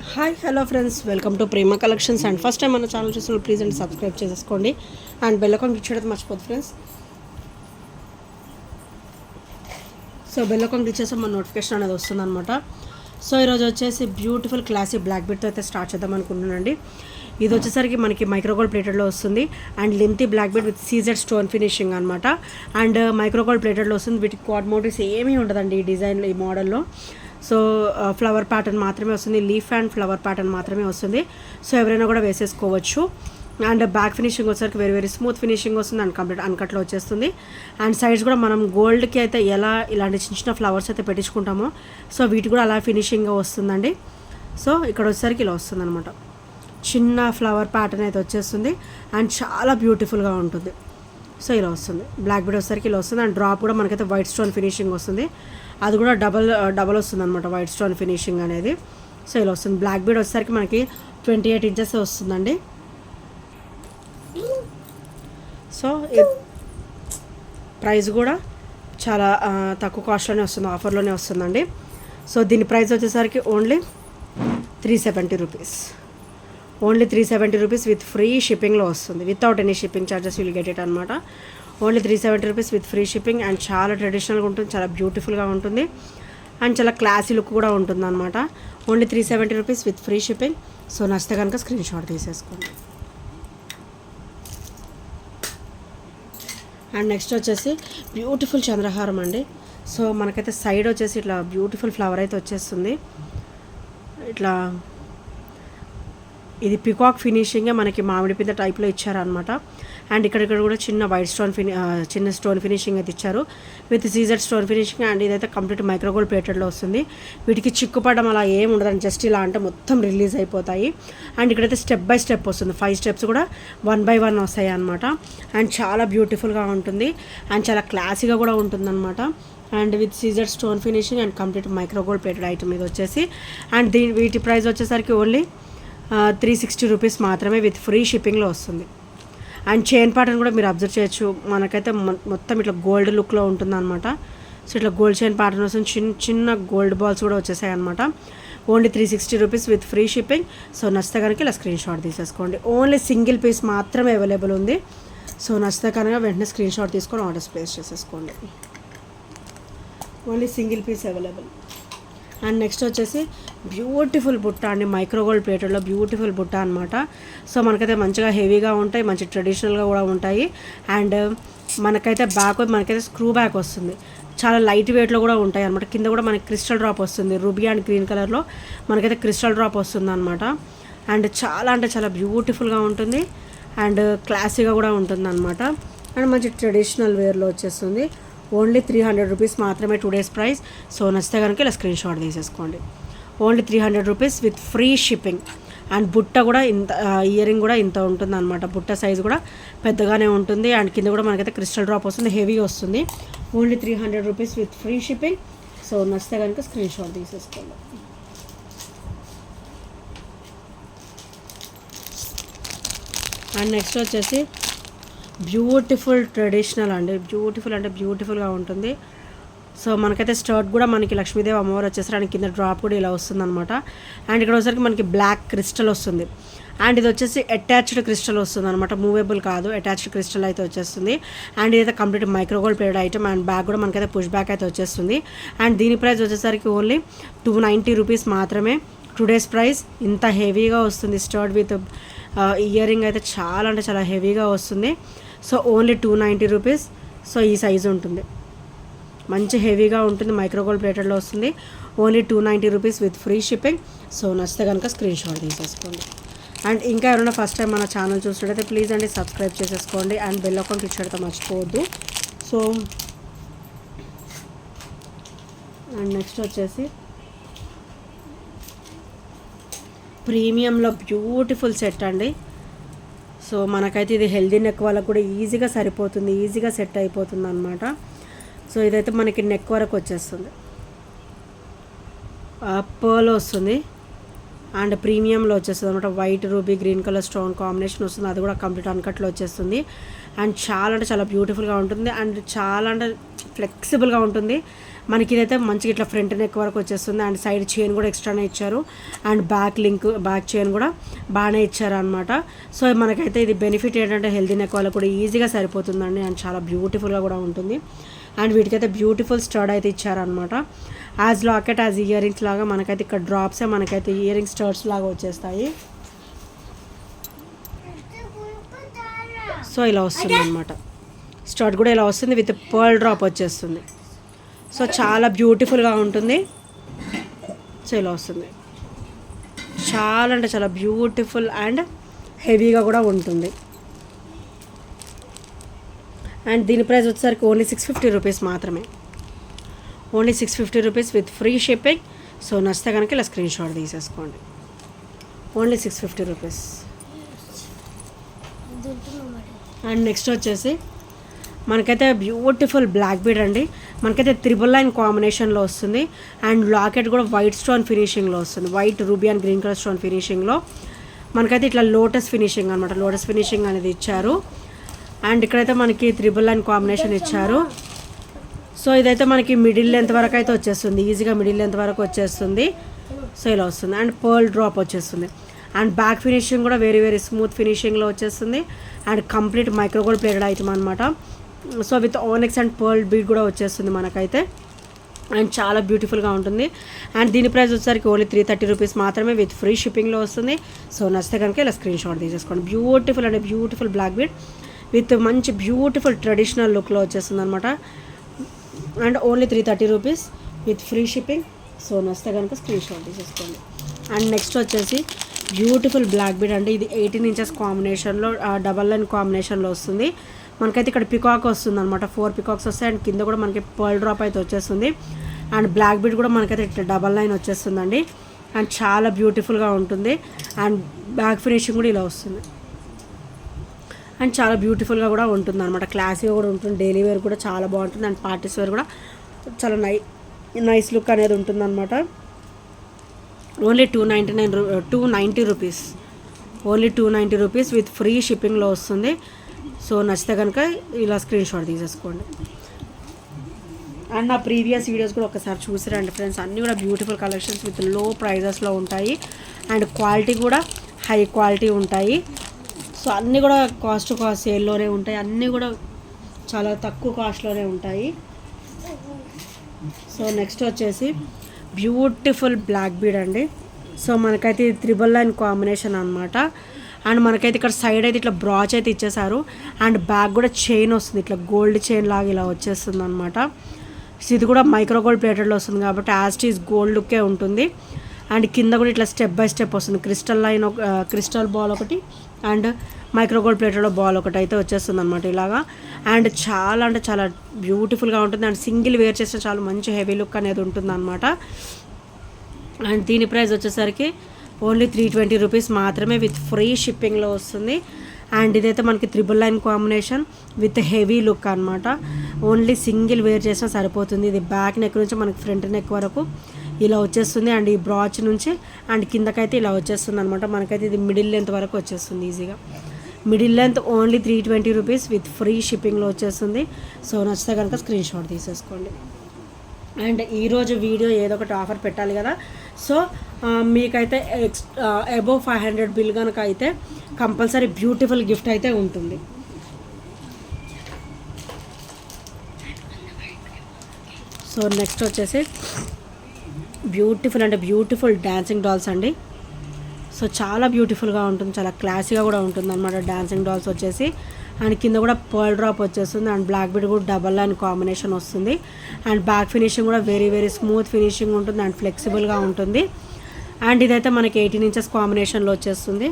Hi hello friends, welcome to Prema collections. And first time మన channel చూసిన please and subscribe చేసుకోండి and bell icon click చేయడం మర్చిపోద్దు friends. So bell icon click చేస్తే మన notification అనేది వస్తుందన్నమాట. సో ఈరోజు వచ్చేసి బ్యూటిఫుల్ క్లాసిక్ బ్లాక్ బీడ్తో అయితే స్టార్ట్ చేద్దాం అనుకుంటున్నానండి. ఇది వచ్చేసరికి మనకి మైక్రోగోల్డ్ ప్లేటెడ్లో వస్తుంది and lengthy black bead with CZ stone finishing అనమాట. అండ్ మైక్రోగోల్డ్ ప్లేటెడ్లో వస్తుంది. వీటికి క్వాడ్ మోటివ్స్ ఏమీ ఉండదండి ఈ డిజైన్లో, ఈ మోడల్లో. సో ఫ్లవర్ ప్యాటర్న్ మాత్రమే వస్తుంది, లీఫ్ అండ్ ఫ్లవర్ ప్యాటర్న్ మాత్రమే వస్తుంది. సో ఎవరైనా కూడా వేసేసుకోవచ్చు. అండ్ బ్యాక్ ఫినిషింగ్ వచ్చేసరికి వెరీ స్మూత్ ఫినిషింగ్ వస్తుంది అండ్ కంప్లీట్ అన్కట్లో వచ్చేస్తుంది. అండ్ సైడ్స్ కూడా మనం గోల్డ్కి అయితే ఎలా ఇలాంటి చిన్న చిన్న ఫ్లవర్స్ అయితే పెట్టించుకుంటామో సో వీటి కూడా అలా ఫినిషింగ్గా వస్తుందండి. సో ఇక్కడ వచ్చేసరికి ఇలా వస్తుంది అనమాట, చిన్న ఫ్లవర్ ప్యాటర్న్ అయితే వచ్చేస్తుంది అండ్ చాలా బ్యూటిఫుల్గా ఉంటుంది. సో ఇలా వస్తుంది బ్లాక్ బీడ్ వచ్చేసరికి ఇలా వస్తుంది. అండ్ డ్రాప్ కూడా మనకైతే వైట్ స్టోన్ ఫినిషింగ్ వస్తుంది, అది కూడా డబల్ వస్తుంది అనమాట వైట్ స్టోన్ ఫినిషింగ్ అనేది. సో ఇలా వస్తుంది. బ్లాక్ బీడ్ వచ్చేసరికి మనకి 28 ఇంచెస్ వస్తుందండి. సో ప్రైస్ కూడా చాలా తక్కువ కాస్ట్లోనే వస్తుంది, ఆఫర్లోనే వస్తుందండి. సో దీని ప్రైస్ వచ్చేసరికి only 370 rupees, only 370 rupees with free షిప్పింగ్లో వస్తుంది. Without any shipping charges will get it అనమాట. Only 370 rupees with free shipping. And చాలా ట్రెడిషనల్గా ఉంటుంది, చాలా బ్యూటిఫుల్గా ఉంటుంది అండ్ చాలా క్లాసీ లుక్ కూడా ఉంటుంది అనమాట. Only 370 rupees with free shipping. So నచ్చితే కనుక స్క్రీన్ షాట్ తీసేసుకోండి. అండ్ నెక్స్ట్ వచ్చేసి బ్యూటిఫుల్ చంద్రహారం అండి. సో మనకైతే సైడ్ వచ్చేసి ఇట్లా బ్యూటిఫుల్ ఫ్లవర్ అయితే వచ్చేస్తుంది. ఇట్లా ఇది పికాక్ ఫినిషింగే మనకి మామిడి పింద టైప్లో ఇచ్చారనమాట. అండ్ ఇక్కడ కూడా చిన్న వైట్ స్టోన్ చిన్న స్టోన్ ఫినిషింగ్ అయితే ఇచ్చారు with CZ stone finishing. And ఇదైతే కంప్లీట్ మైక్రోగోల్డ్ ప్లేటెడ్లో వస్తుంది. వీటికి చిక్కుపడడం అలా ఏం ఉండదండి, జస్ట్ ఇలా అంటే మొత్తం రిలీజ్ అయిపోతాయి. అండ్ ఇక్కడైతే స్టెప్ బై స్టెప్ వస్తుంది, 5 స్టెప్స్ కూడా 1 by 1 వస్తాయి అనమాట. అండ్ చాలా బ్యూటిఫుల్గా ఉంటుంది అండ్ చాలా క్లాసీగా కూడా ఉంటుందన్నమాట. And with CZ stone finishing and complete micro gold plated item ఇది వచ్చేసి. అండ్ వీటి ప్రైస్ వచ్చేసరికి ఓన్లీ 360 రూపీస్ మాత్రమే విత్ ఫ్రీ షిప్పింగ్లో వస్తుంది. అండ్ చైన్ ప్యాటర్న్ కూడా మీరు అబ్జర్వ్ చేయొచ్చు, మనకైతే మొత్తం ఇట్లా గోల్డ్ లుక్లో ఉంటుందన్నమాట. సో ఇట్లా గోల్డ్ చైన్ ప్యాటర్న్ వస్తుంది, చిన్న గోల్డ్ బాల్స్ కూడా వచ్చేసాయి అనమాట. Only 360 rupees with free shipping. So నచ్చితే కనుక ఇలా స్క్రీన్ షాట్ తీసేసుకోండి. ఓన్లీ సింగిల్ పీస్ మాత్రమే అవైలబుల్ ఉంది. సో నచ్చితే కనుక వెంటనే స్క్రీన్ షాట్ తీసుకొని ఆర్డర్స్ ప్లేస్ చేసేసుకోండి. Only single piece available. And next వచ్చేసి బ్యూటిఫుల్ బుట్ట అండి, మైక్రోగోల్డ్ ప్లేటెడ్లో బ్యూటిఫుల్ బుట్ట అనమాట. సో మనకైతే మంచిగా హెవీగా ఉంటాయి, మంచి ట్రెడిషనల్గా కూడా ఉంటాయి. అండ్ మనకైతే మనకైతే స్క్రూ బ్యాక్ వస్తుంది, చాలా లైట్ వెయిట్లో కూడా ఉంటాయి అనమాట. కింద కూడా మనకి క్రిస్టల్ డ్రాప్ వస్తుంది, రూబీ అండ్ గ్రీన్ కలర్లో మనకైతే క్రిస్టల్ డ్రాప్ వస్తుంది అనమాట. అండ్ చాలా అంటే చాలా బ్యూటిఫుల్గా ఉంటుంది అండ్ క్లాసీగా కూడా ఉంటుంది అనమాట. అండ్ మంచి ట్రెడిషనల్ వేర్లో వచ్చేస్తుంది. ఓన్లీ 300 రూపీస్ మాత్రమే 2 days ప్రైస్. సో నచ్చితే కనుక ఇలా స్క్రీన్ షాట్ తీసేసుకోండి. Only 300 rupees with free shipping. And బుట్ట కూడా ఇంత, ఇయర్ రింగ్ కూడా ఇంత ఉంటుంది అనమాట. బుట్ట సైజు కూడా పెద్దగానే ఉంటుంది అండ్ కింద కూడా మనకైతే క్రిస్టల్ డ్రాప్ వస్తుంది, హెవీ వస్తుంది. Only 300 rupees with free shipping. So నచ్చితే కనుక స్క్రీన్ షాట్ తీసేసుకోండి. అండ్ నెక్స్ట్ వచ్చేసి బ్యూటిఫుల్ ట్రెడిషనల్ అండి, బ్యూటిఫుల్ అంటే బ్యూటిఫుల్గా ఉంటుంది. సో మనకైతే స్టర్ట్ కూడా మనకి లక్ష్మీదేవి అమ్మవారు వచ్చేసరికి కింద డ్రాప్ కూడా ఇలా వస్తుంది అనమాట. అండ్ ఇక్కడ వచ్చేసరికి మనకి బ్లాక్ క్రిస్టల్ వస్తుంది. అండ్ ఇది వచ్చేసి అటాచ్డ్ క్రిస్టల్ వస్తుంది అనమాట, మూవేబుల్ కాదు, అటాచ్డ్ క్రిస్టల్ అయితే వచ్చేస్తుంది. అండ్ ఇదైతే complete micro gold plated item. And bag కూడా మనకైతే పుష్ బ్యాక్ అయితే వచ్చేస్తుంది. అండ్ దీని ప్రైస్ వచ్చేసరికి ఓన్లీ 290 రూపీస్ మాత్రమే 2 days ప్రైస్. ఇంత హెవీగా వస్తుంది, స్టర్ట్ విత్ ఇయర్ రింగ్ అయితే చాలా అంటే చాలా హెవీగా వస్తుంది. So only 290 rupees. సో ఈ సైజు ఉంటుంది, మంచి హెవీగా ఉంటుంది, మైక్రోగోల్డ్ ప్లేటెడ్లో వస్తుంది. Only 290 rupees with free shipping. So నచ్చితే కనుక స్క్రీన్ షాట్ తీసేసుకోండి. అండ్ ఇంకా ఎవరైనా ఫస్ట్ టైం మన ఛానల్ చూసినట్టయితే ప్లీజ్ అండి సబ్స్క్రైబ్ చేసేసుకోండి అండ్ బెల్ ఐకాన్ క్లిక్ చేయడం మర్చిపోవద్దు. సో అండ్ నెక్స్ట్ వచ్చేసి ప్రీమియంలో బ్యూటిఫుల్ సెట్ అండి. సో మనకైతే ఇది హెల్దీ నెక్ వాళ్ళకు కూడా ఈజీగా సరిపోతుంది, ఈజీగా సెట్ అయిపోతుంది అనమాట. సో ఇదైతే మనకి నెక్ వరకు వచ్చేస్తుంది, పర్ల్ వస్తుంది అండ్ ప్రీమియంలో వచ్చేస్తుంది అనమాట. White ruby green colour stone combination వస్తుంది. అది కూడా కంప్లీట్ అన్కట్లో వచ్చేస్తుంది. అండ్ చాలా అంటే చాలా బ్యూటిఫుల్గా ఉంటుంది. అండ్ చాలా అంటే ఫ్లెక్సిబుల్గా ఉంటుంది. మనకి ఇదైతే మంచిగా ఇట్లా ఫ్రంట్ నెక్ వరకు వచ్చేస్తుంది. అండ్ సైడ్ చైన్ కూడా ఎక్స్ట్రానే ఇచ్చారు. అండ్ బ్యాక్ చైన్ కూడా బాగానే ఇచ్చారు అనమాట. సో మనకైతే ఇది బెనిఫిట్ ఏంటంటే హెల్దీ నెక్ వాళ్ళకి కూడా ఈజీగా సరిపోతుందండి. అండ్ చాలా బ్యూటిఫుల్గా కూడా ఉంటుంది. అండ్ వీటికైతే బ్యూటిఫుల్ స్టడ్ అయితే ఇచ్చారనమాట. As locket as ear rings లాగా మనకైతే ఇక్కడ డ్రాప్సే మనకైతే ఇయర్ రింగ్ స్టడ్స్ లాగా వచ్చేస్తాయి. సో ఇలా వస్తుంది అనమాట. స్టడ్ కూడా ఇలా వస్తుంది విత్ పర్ల్ డ్రాప్ వచ్చేస్తుంది. సో చాలా బ్యూటిఫుల్గా ఉంటుంది. సో ఇలా వస్తుంది. చాలా అంటే చాలా బ్యూటిఫుల్ అండ్ హెవీగా కూడా ఉంటుంది. అండ్ దీని ప్రైస్ వచ్చేసరికి ఓన్లీ 650 రూపీస్ మాత్రమే. Only 650 rupees with free shipping. So నచ్చితే కనుక ఇలా స్క్రీన్ షాట్ తీసేసుకోండి. Only 650 rupees. అండ్ నెక్స్ట్ వచ్చేసి మనకైతే బ్యూటిఫుల్ బ్లాక్ బీడ్ అండి. మనకైతే 999 కాంబినేషన్లో వస్తుంది. అండ్ లాకెట్ కూడా వైట్ స్టోన్ ఫినిషింగ్లో వస్తుంది. White ruby and green colour stone ఫినిషింగ్లో మనకైతే ఇట్లా లోటస్ ఫినిషింగ్ అనమాట. లోటస్ ఫినిషింగ్ అనేది ఇచ్చారు. అండ్ ఇక్కడైతే మనకి 999 కాంబినేషన్ ఇచ్చారు. సో ఇదైతే మనకి మిడిల్ లెంత్ వరకు అయితే వచ్చేస్తుంది. ఈజీగా మిడిల్ లెంత్ వరకు వచ్చేస్తుంది. సో ఇలా వస్తుంది. అండ్ పర్ల్ డ్రాప్ వచ్చేస్తుంది. అండ్ బ్యాక్ ఫినిషింగ్ కూడా వెరీ వెరీ స్మూత్ ఫినిషింగ్లో వచ్చేస్తుంది. And complete micro gold plated item అనమాట. So with onyx and pearl bead కూడా వచ్చేస్తుంది మనకైతే. అండ్ చాలా బ్యూటిఫుల్గా ఉంటుంది. అండ్ దీని ప్రైస్ వచ్చేసరికి ఓన్లీ 330 రూపీస్ మాత్రమే విత్ ఫ్రీ షిప్పింగ్లో వస్తుంది. సో నచ్చితే కనుక ఇలా స్క్రీన్ షాట్ తీసేసుకోండి. బ్యూటిఫుల్ అంటే బ్యూటిఫుల్ బ్లాక్ బీడ్ విత్ మంచి బ్యూటిఫుల్ ట్రెడిషనల్ లుక్లో వచ్చేస్తుంది అనమాట. And only 330 rupees with free shipping. So నచ్చితే కనుక స్క్రీన్ షాట్ తీసేసుకోండి. అండ్ నెక్స్ట్ వచ్చేసి బ్యూటిఫుల్ బ్లాక్ బీడ్ అంటే ఇది 18 ఇంచెస్ కాంబినేషన్లో డబల్ లైన్ కాంబినేషన్లో వస్తుంది. మనకైతే ఇక్కడ పికాక్ వస్తుంది అనమాట. 4 పికాక్స్ వస్తాయి. అండ్ కింద కూడా మనకి పర్ల్ డ్రాప్ అయితే వచ్చేస్తుంది. అండ్ బ్లాక్ బీడ్ కూడా మనకైతే ఇట్లా డబల్ లైన్ వచ్చేస్తుందండి. అండ్ చాలా బ్యూటిఫుల్గా ఉంటుంది. అండ్ బ్యాక్ ఫినిషింగ్ కూడా ఇలా వస్తుంది. అండ్ చాలా బ్యూటిఫుల్గా కూడా ఉంటుంది అనమాట. క్లాసీగా కూడా ఉంటుంది. డైలీ వేర్ కూడా చాలా బాగుంటుంది. అండ్ పార్టీస్ వేర్ కూడా చాలా నైస్ లుక్ అనేది ఉంటుంది అనమాట. Only 290 rupees. Only 290 rupees with free షిప్పింగ్లో వస్తుంది. సో నచ్చితే కనుక ఇలా స్క్రీన్ షాట్ తీసేసుకోండి. అండ్ నా ప్రీవియస్ వీడియోస్ కూడా ఒకసారి చూసిరండి ఫ్రెండ్స్. అన్నీ కూడా బ్యూటిఫుల్ కలెక్షన్స్ విత్ లో ప్రైజెస్లో ఉంటాయి. అండ్ క్వాలిటీ కూడా హై క్వాలిటీ ఉంటాయి. సో అన్నీ కూడా కాస్ట్ సేల్లోనే ఉంటాయి. అన్నీ కూడా చాలా తక్కువ కాస్ట్లోనే ఉంటాయి. సో నెక్స్ట్ వచ్చేసి బ్యూటిఫుల్ బ్లాక్ బీడ్ అండి. సో మనకైతే 999 కాంబినేషన్ అనమాట. అండ్ మనకైతే ఇక్కడ సైడ్ అయితే ఇట్లా బ్రాచ్ అయితే ఇచ్చేసారు. అండ్ బ్యాక్ కూడా చైన్ వస్తుంది. ఇట్లా గోల్డ్ చైన్ లాగా ఇలా వచ్చేస్తుంది అనమాట. ఇది కూడా మైక్రో గోల్డ్ ప్లేటెడ్లో వస్తుంది కాబట్టి యాజ్ ఈజ్ గోల్డ్ లుక్కే ఉంటుంది. అండ్ కింద కూడా ఇట్లా స్టెప్ బై స్టెప్ వస్తుంది. క్రిస్టల్ బాల్ ఒకటి అండ్ మైక్రో గోల్డ్ ప్లేటెడ్లో బాల్ ఒకటి అయితే వచ్చేస్తుంది అనమాట ఇలాగా. అండ్ చాలా అంటే చాలా బ్యూటిఫుల్గా ఉంటుంది. అండ్ సింగిల్ వేర్ చేస్తే చాలా మంచి హెవీ లుక్ అనేది ఉంటుంది అనమాట. అండ్ దీని ప్రైస్ వచ్చేసరికి ఓన్లీ 320 రూపీస్ మాత్రమే విత్ ఫ్రీ షిప్పింగ్లో వస్తుంది. అండ్ ఇదైతే మనకి 999 కాంబినేషన్ విత్ హెవీ లుక్ అనమాట. ఓన్లీ సింగిల్ వేర్ చేసినా సరిపోతుంది. ఇది బ్యాక్ నెక్ నుంచి మనకి ఫ్రంట్ నెక్ వరకు ఇలా వచ్చేస్తుంది. అండ్ ఈ బ్రాచ్ నుంచి అండ్ కిందకైతే ఇలా వచ్చేస్తుంది అనమాట. మనకైతే ఇది మిడిల్ లెంత్ వరకు వచ్చేస్తుంది ఈజీగా. Middle length only 320 rupees with free షిప్పింగ్లో వచ్చేస్తుంది. సో నచ్చితే కనుక స్క్రీన్ షాట్ తీసేసుకోండి. అండ్ ఈరోజు వీడియో ఏదో ఒకటి ఆఫర్ పెట్టాలి కదా. సో మీకైతే అబోవ్ 500 బిల్ కనుక అయితే కంపల్సరీ బ్యూటిఫుల్ గిఫ్ట్ అయితే ఉంటుంది. సో నెక్స్ట్ వచ్చేసి బ్యూటిఫుల్ అంటే బ్యూటిఫుల్ డాన్సింగ్ డాల్స్ అండి. సో చాలా బ్యూటిఫుల్గా ఉంటుంది. చాలా క్లాసీగా కూడా ఉంటుంది అనమాట డాన్సింగ్ డాల్స్ వచ్చేసి. అండ్ కింద కూడా పర్ల్ డ్రాప్ వచ్చేస్తుంది. అండ్ బ్లాక్ బీడ్ కూడా డబల్ లైన్ కాంబినేషన్ వస్తుంది. అండ్ బ్యాక్ ఫినిషింగ్ కూడా వెరీ వెరీ స్మూత్ ఫినిషింగ్ ఉంటుంది. అండ్ ఫ్లెక్సిబుల్గా ఉంటుంది. అండ్ ఇదైతే మనకి 18 ఇంచెస్ కాంబినేషన్లో వచ్చేస్తుంది.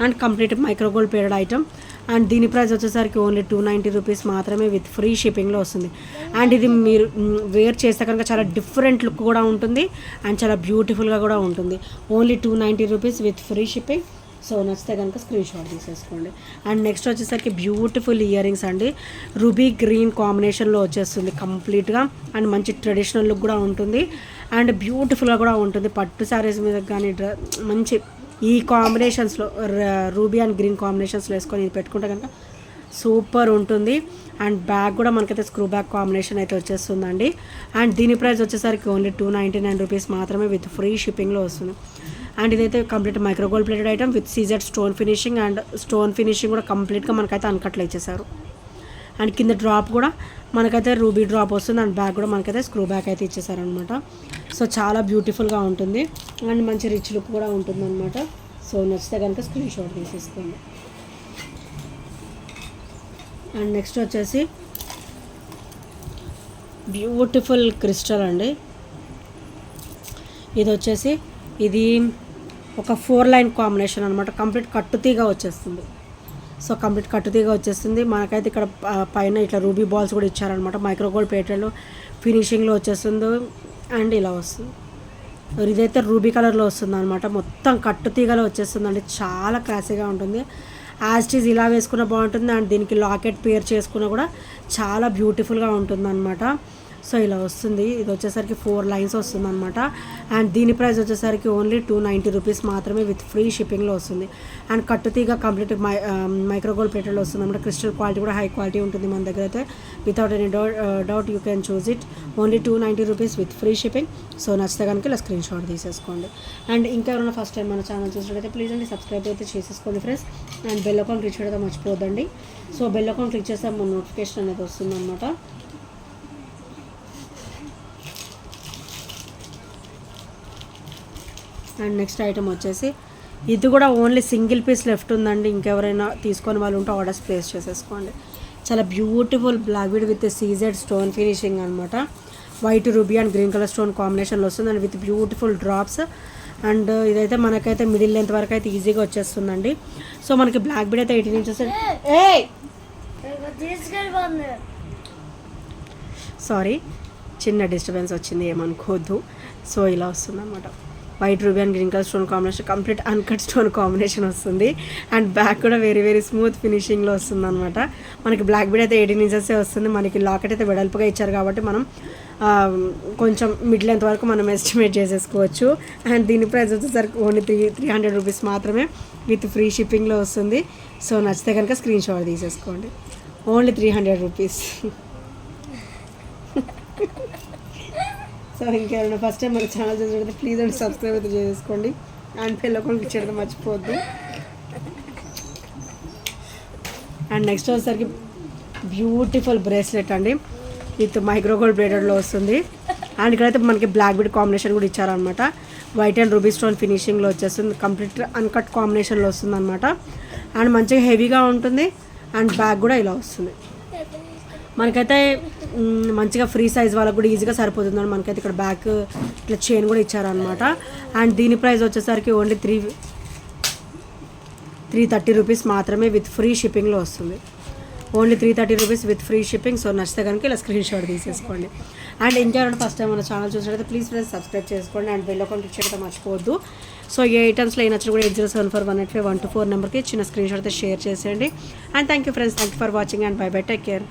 And complete micro gold plated item. And దీని ప్రైస్ వచ్చేసరికి ఓన్లీ 290 రూపీస్ మాత్రమే విత్ ఫ్రీ షిప్పింగ్లో వస్తుంది. అండ్ ఇది మీరు వేర్ చేస్తే కనుక చాలా డిఫరెంట్ లుక్ కూడా ఉంటుంది. అండ్ చాలా బ్యూటిఫుల్గా కూడా ఉంటుంది. Only 290 rupees with free shipping. So నచ్చితే కనుక స్క్రీన్ షాట్ తీసేసుకోండి. అండ్ నెక్స్ట్ వచ్చేసరికి బ్యూటిఫుల్ ఇయర్ రింగ్స్ అండి. రూబీ గ్రీన్ కాంబినేషన్లో వచ్చేస్తుంది కంప్లీట్గా. అండ్ మంచి ట్రెడిషనల్ లుక్ కూడా ఉంటుంది అండ్ బ్యూటిఫుల్గా కూడా ఉంటుంది. పట్టు శారీస్ మీద కానీ మంచి ఈ కాంబినేషన్స్లో రూబీ అండ్ గ్రీన్ కాంబినేషన్స్లో వేసుకొని ఇది పెట్టుకుంటే కనుక సూపర్ ఉంటుంది. అండ్ బ్యాగ్ కూడా మనకైతే స్క్రూ బ్యాగ్ కాంబినేషన్ అయితే వచ్చేస్తుందండి. అండ్ దీని ప్రైస్ వచ్చేసరికి ఓన్లీ 299 రూపీస్ మాత్రమే విత్ ఫ్రీ షిప్పింగ్లో వస్తుంది. అండ్ ఇదైతే complete micro gold plated item with CZ stone finishing. And stone finishing కూడా కంప్లీట్గా మనకైతే అన్కట్లో ఇచ్చేసారు. అండ్ కింద డ్రాప్ కూడా మనకైతే రూబీ డ్రాప్ వస్తుంది. అండ్ బ్యాగ్ కూడా మనకైతే స్క్రూ బ్యాగ్ అయితే ఇచ్చేసారనమాట. సో చాలా బ్యూటిఫుల్గా ఉంటుంది అండ్ మంచి రిచ్ లుక్ కూడా ఉంటుంది అనమాట. సో నచ్చితే కనుక స్క్రీన్ షాట్ తీసేసుకోండి. అండ్ నెక్స్ట్ వచ్చేసి బ్యూటిఫుల్ క్రిస్టల్ అండి. ఇది వచ్చేసి ఇది ఒక 4 లైన్ కాంబినేషన్ అనమాట. కంప్లీట్ కట్టుతీగా వచ్చేస్తుంది. సో కంప్లీట్ కట్టుతీగా వచ్చేస్తుంది. మనకైతే ఇక్కడ పైన ఇట్లా రూబీ బాల్స్ కూడా ఇచ్చారనమాట. మైక్రోగోల్డ్ ప్లేటెడ్లో ఫినిషింగ్లో వచ్చేస్తుంది అండ్ ఇలా వస్తుంది. ఇదైతే రూబీ కలర్లో వస్తుంది అనమాట. మొత్తం కట్టుతీగలో వచ్చేస్తుందండి. చాలా క్లాసీగా ఉంటుంది. యాస్టీజ్ ఇలా వేసుకున్న బాగుంటుంది అండ్ దీనికి లాకెట్ పేర్ చేసుకున్న కూడా చాలా బ్యూటిఫుల్గా ఉంటుంది అనమాట. సో ఇలా వస్తుంది. ఇది వచ్చేసరికి 4 లైన్స్ వస్తుంది అనమాట. అండ్ దీని ప్రైస్ వచ్చేసరికి ఓన్లీ 290 రూపీస్ మాత్రమే విత్ ఫ్రీ షిప్పింగ్లో వస్తుంది. అండ్ కట్టుతీగా కంప్లీట్ మైక్రోగోల్డ్ ప్లేటెడ్లో వస్తుంది అనమాట. క్రిస్టల్ క్వాలిటీ కూడా హై క్వాలిటీ ఉంటుంది మన దగ్గర అయితే. Without any doubt you can choose it. Only 290 rupees with free shipping. So నచ్చితే కనుక ఇలా స్క్రీన్ షాట్ తీసేసుకోండి. అండ్ ఇంకా ఎవరైనా ఫస్ట్ టైం మన ఛానల్ చూసినట్లయితే ప్లీజ్ అండి సబ్స్క్రైబ్ అయితే చేసేసుకోండి friends. And bell account click చేయడం మర్చిపోద్దండి. సో బెల్ అకౌంట్ క్లిక్ చేస్తే మన నోటిఫికేషన్ అనేది వస్తుంది అనమాట. అండ్ నెక్స్ట్ ఐటమ్ వచ్చేసి ఇది కూడా ఓన్లీ సింగిల్ పీస్ లెఫ్ట్ ఉందండి. ఇంకెవరైనా తీసుకొని వాళ్ళు ఉంటే ఆర్డర్స్ ప్లేస్ చేసేసుకోండి. చాలా beautiful black bead with CZ stone finishing అనమాట. White ruby and green colour stone కాంబినేషన్లో వస్తుంది and with beautiful drops. And ఇదైతే మనకైతే మిడిల్ లెంత్ వరకు అయితే ఈజీగా వచ్చేస్తుందండి. సో మనకి బ్లాక్ బీడ్ అయితే 18 ఇంచెస్. సారీ, చిన్న డిస్టర్బెన్స్ వచ్చింది, ఏమనుకోవద్దు. సో ఇలా వస్తుంది అనమాట. White ruby and green colour stone combination, complete uncut stone combination వస్తుంది. అండ్ బ్యాక్ కూడా వెరీ వెరీ స్మూత్ ఫినిషింగ్లో వస్తుంది అనమాట. మనకి బ్లాక్ బీడ్ అయితే 18 ఇంచెసే వస్తుంది. మనకి లాకెట్ అయితే వెడల్పుగా ఇచ్చారు కాబట్టి మనం కొంచెం మిడ్ లెంత్ వరకు మనం ఎస్టిమేట్ చేసేసుకోవచ్చు. అండ్ దీని ప్రైస్ వచ్చేసరికి ఓన్లీ 300 రూపీస్ మాత్రమే విత్ ఫ్రీ షిప్పింగ్లో వస్తుంది. సో నచ్చితే కనుక స్క్రీన్ షాట్ తీసేసుకోండి. Only 300 rupees. సో ఇంకేమైనా ఫస్ట్ టైం మన ఛానల్ చూసినట్లయితే ప్లీజ్ అండి సబ్స్క్రైబ్ అయితే చేసుకోండి. అండ్ బెల్ అకౌంట్ ఇచ్చేయడం మర్చిపోవద్దు. అండ్ నెక్స్ట్ వచ్చేసరికి బ్యూటిఫుల్ బ్రేస్లెట్ అండి విత్ మైక్రోగోల్డ్ ప్లేటెడ్లో వస్తుంది. అండ్ ఇక్కడైతే మనకి బ్లాక్ బీడ్ కాంబినేషన్ కూడా ఇచ్చారనమాట. వైట్ అండ్ రూబీ స్టోన్ ఫినిషింగ్లో వచ్చేస్తుంది. కంప్లీట్ అన్కట్ కాంబినేషన్లో వస్తుంది అనమాట. అండ్ మంచిగా హెవీగా ఉంటుంది. అండ్ బ్యాగ్ కూడా ఇలా వస్తుంది. మనకైతే మంచిగా ఫ్రీ సైజ్ వాళ్ళకు కూడా ఈజీగా సరిపోతుందండి. మనకైతే ఇక్కడ బ్యాక్ ఇట్లా చైన్ కూడా ఇచ్చారనమాట. అండ్ దీని ప్రైస్ వచ్చేసరికి ఓన్లీ 330 రూపీస్ మాత్రమే విత్ ఫ్రీ షిప్పింగ్లో వస్తుంది. Only 330 rupees with free shipping. So నచ్చితే కనుక ఇలా స్క్రీన్ షాట్ తీసేసుకోండి. అండ్ ఇంకెవరైనా ఫస్ట్ టైం మన ఛానల్ చూసినట్లయితే ప్లీజ్ ఫ్రెండ్స్ సబ్స్క్రైబ్ చేసుకోండి. అండ్ బెల్ అకౌంట్ ఇచ్చేయడం మర్చిపోవద్దు. సో ఈ ఐటమ్స్లో ఏ నచ్చిన కూడా 8074185124 నెంబర్కి చిన్న స్క్రీన్ షాట్ అయితే షేర్ చేసేయండి. And thank you friends, thank you for watching and by by, take care.